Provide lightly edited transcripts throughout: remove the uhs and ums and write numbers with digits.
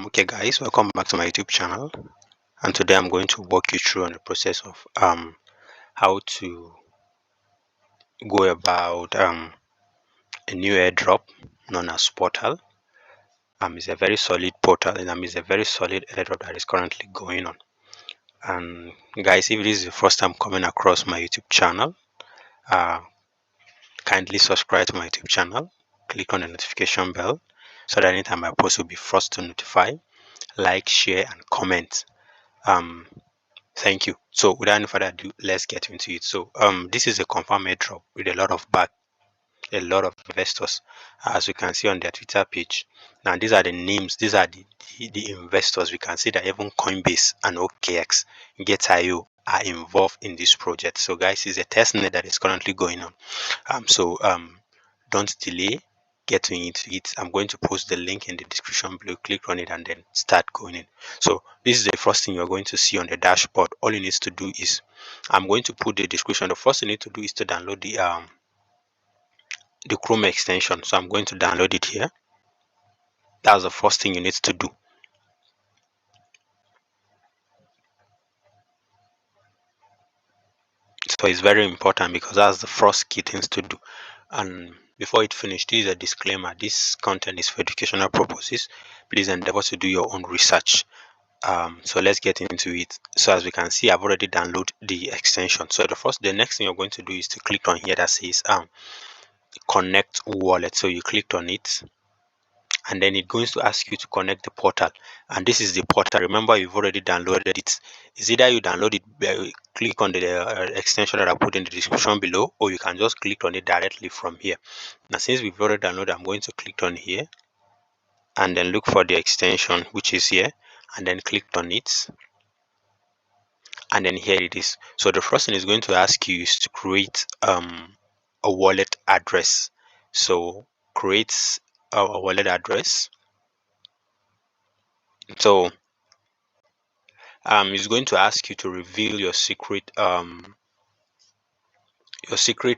Okay guys, welcome back to my YouTube channel, and today I'm going to walk you through on the process of how to go about a new airdrop known as portal. It's a very solid portal, and it's a very solid airdrop that is currently going on. And guys, if this is the first time coming across my YouTube channel, kindly subscribe to my YouTube channel, click on the notification bell so that anytime I post will be first to notify. Like, share and comment. Thank you. So without any further ado, let's get into it. So this is a confirmed airdrop with a lot of investors, as you can see on their Twitter page. Now these are the names, these are the investors. We can see that even Coinbase and OKX, Get.io are involved in this project. So guys, it's a testnet that is currently going on. Don't delay. Getting into it. I'm going to post the link in the description below. Click on it and then start going in. So this is the first thing you're going to see on the dashboard. All you need to do is, I'm going to put the description. The first thing you need to do is to download the Chrome extension. So I'm going to download it here. That's the first thing you need to do. So it's very important because that's the first key things to do. And before it finishes, this is a disclaimer. This content is for educational purposes. Please endeavor to do your own research. So let's get into it. So as we can see, I've already downloaded the extension. So the next thing you're going to do is to click on here that says connect wallet. So you clicked on it, and then it's going to ask you to connect the portal. And this is the portal. Remember, you've already downloaded it. It's either you download it, click on the extension that I put in the description below, or you can just click on it directly from here. Now, since we've already downloaded, I'm going to click on here and then look for the extension, which is here, and then click on it. And then here it is. So the first thing is going to ask you is to create a wallet address. So create a wallet address. So it's going to ask you to reveal your secret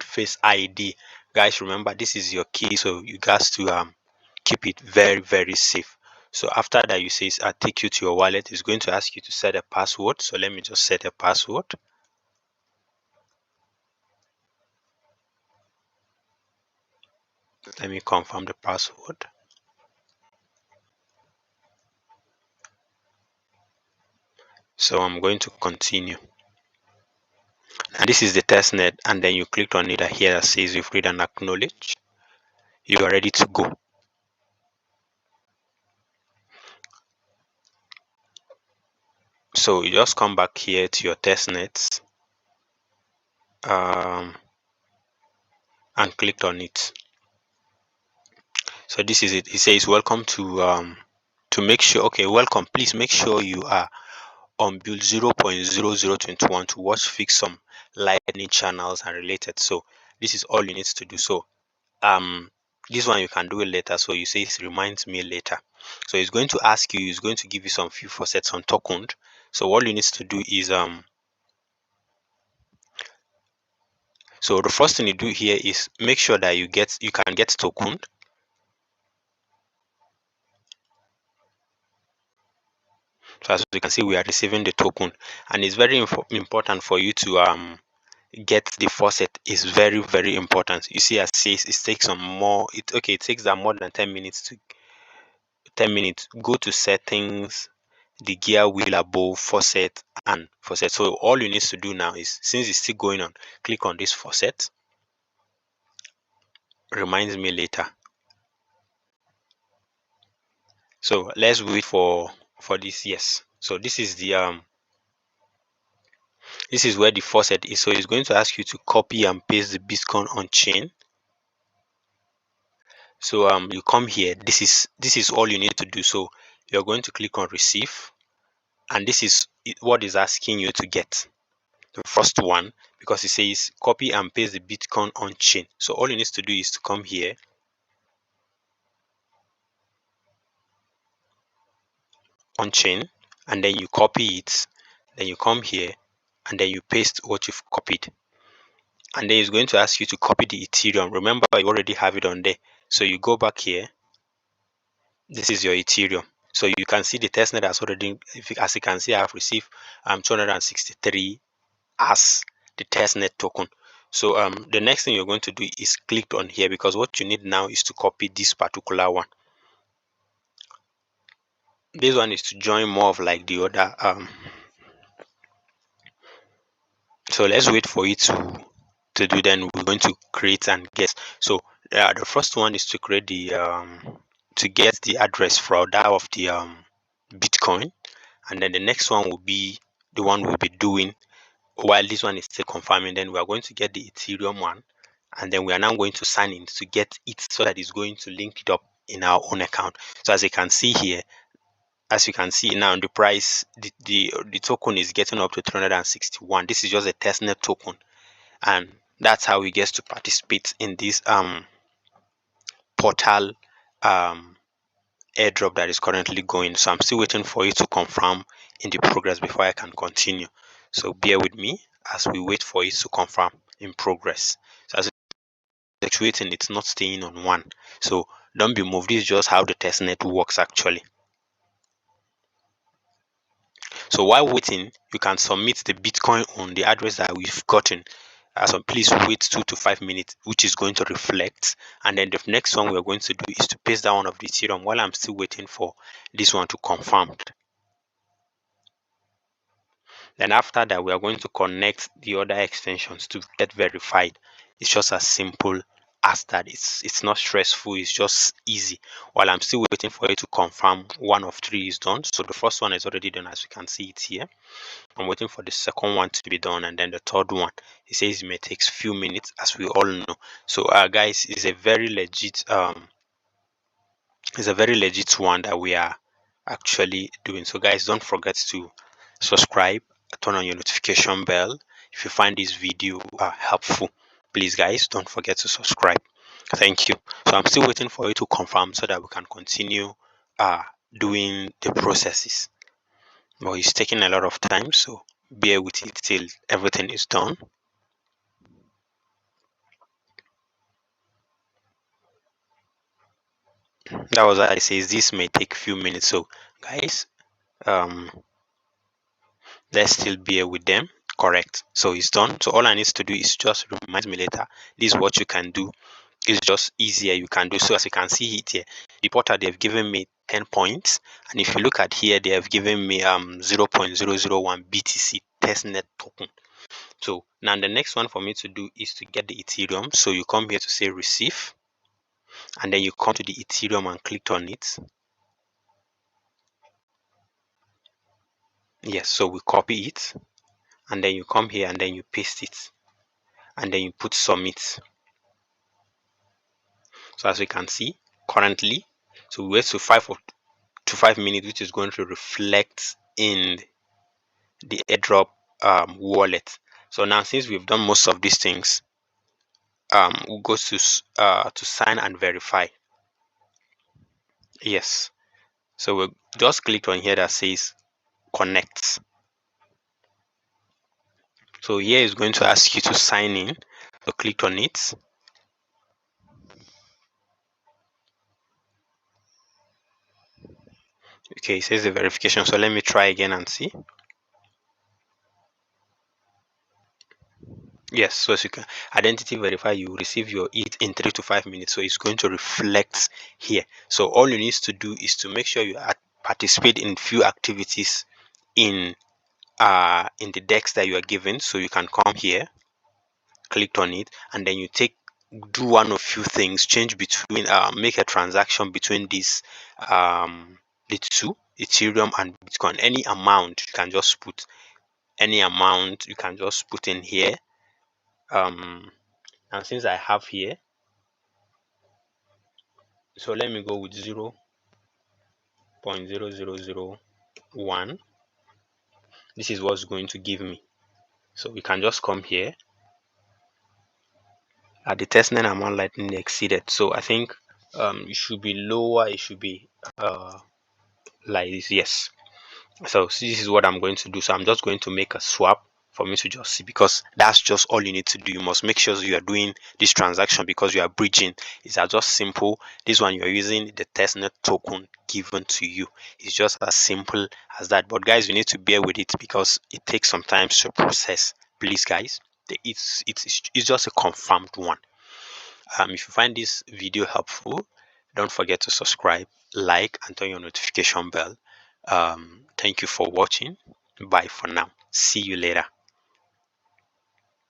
face ID. Guys, remember this is your key, so you guys to keep it very, very safe. So after that, you say I'll take you to your wallet. It's going to ask you to set a password. So let me just set a password. Let me confirm the password. So I'm going to continue. And this is the testnet, and then you click on it here that says you've read and acknowledge. You are ready to go. So you just come back here to your testnet and click on it. So this is it. It says welcome to make sure, okay, welcome, please make sure you are on build 0.0021 to watch fix some lightning channels and related. So this is all you need to do. So this one you can do it later. So you say it reminds me later. So it's going to ask you, it's going to give you some few faucets on token. So all you need to do is so the first thing you do here is make sure that you can get token. So as you can see, we are receiving the token, and it's very important for you to get the faucet. Is very, very important. You see, as it says, it takes some more. It takes that more than 10 minutes to 10 minutes. Go to settings, the gear wheel above, faucet and faucet. So all you need to do now is, since it's still going on, click on this faucet. Reminds me later. So let's wait for this. Yes. So this is the this is where the faucet is. So it's going to ask you to copy and paste the Bitcoin on chain. So you come here. This is all you need to do. So you're going to click on receive, and this is what is asking you to get. The first one, because it says copy and paste the Bitcoin on chain. So all you need to do is to come here, on chain, and then you copy it. Then you come here and then you paste what you've copied. And then it's going to ask you to copy the Ethereum. Remember, you already have it on there. So you go back here. This is your Ethereum. So you can see the testnet has already, as you can see, I have received 263 as the testnet token. So the next thing you're going to do is click on here, because what you need now is to copy this particular one. This one is to join more of like the other. So let's wait for it to do. Then we're going to create and guess. So the first one is to create the to get the address for that of the Bitcoin, and then the next one will be the one we'll be doing while this one is still confirming. Then we are going to get the Ethereum one, and then we are now going to sign in to get it so that it's going to link it up in our own account. So as you can see here, as you can see now, the price, the token is getting up to 361. This is just a testnet token, and that's how we get to participate in this portal airdrop that is currently going. So I'm still waiting for it to confirm in the progress before I can continue. So bear with me as we wait for it to confirm in progress. So as it's waiting, it's not staying on one. So don't be moved. This is just how the testnet works actually. So while waiting, you can submit the Bitcoin on the address that we've gotten. So please wait 2 to 5 minutes, which is going to reflect. And then the next one we're going to do is to paste down one of the Ethereum while I'm still waiting for this one to confirm. Then after that, we are going to connect the other extensions to get verified. It's just as simple as that. It's not stressful. It's just easy. While I'm still waiting for it to confirm, one of three is done. So the first one is already done, as you can see it here. I'm waiting for the second one to be done, and then the third one. It says it may take a few minutes, as we all know. So guys, it's a very legit one that we are actually doing. So guys, don't forget to subscribe, turn on your notification bell. If you find this video helpful, please guys, don't forget to subscribe. Thank you. So I'm still waiting for you to confirm so that we can continue doing the processes. Well, it's taking a lot of time, so bear with it till everything is done. That was what I says. This may take a few minutes, so guys, let's still bear with them. Correct. So it's done. So all I need to do is just remind me later. This is what you can do. It's just easier. You can do so. As you can see it here, the portal, they've given me 10 points, and if you look at here, they have given me 0.001 BTC testnet token. So now the next one for me to do is to get the Ethereum. So you come here to say receive, and then you come to the Ethereum and click on it. Yes, so we copy it, and then you come here and then you paste it, and then you put submit. So as you can see currently, so we wait to 5 minutes, which is going to reflect in the airdrop wallet. So now, since we've done most of these things, we'll go to sign and verify. Yes, so we'll just click on here that says connect. So here is going to ask you to sign in. So click on it. Okay, it says the verification. So let me try again and see. Yes, so as you can identity verify, you receive your it in 3 to 5 minutes. So it's going to reflect here. So all you need to do is to make sure you participate in few activities in the decks that you are given. So you can come here, click on it, and then you do one of few things, change between make a transaction between these the two, Ethereum and Bitcoin. Any amount you can just put, any amount you can just put in here. And since I have here, so let me go with 0.0001. This is what's going to give me. So we can just come here. At the testnet amount lightning exceeded. So I think it should be lower. It should be like this. Yes. So this is what I'm going to do. So I'm just going to make a swap. for me to just see, because that's just all you need to do. You must make sure you are doing this transaction because you are bridging. It's just simple. This one, you're using the testnet token given to you. It's just as simple as that. But guys, you need to bear with it because it takes some time to process. Please, guys, it's just a confirmed one. If you find this video helpful, don't forget to subscribe, like, and turn your notification bell. Thank you for watching. Bye for now. See you later.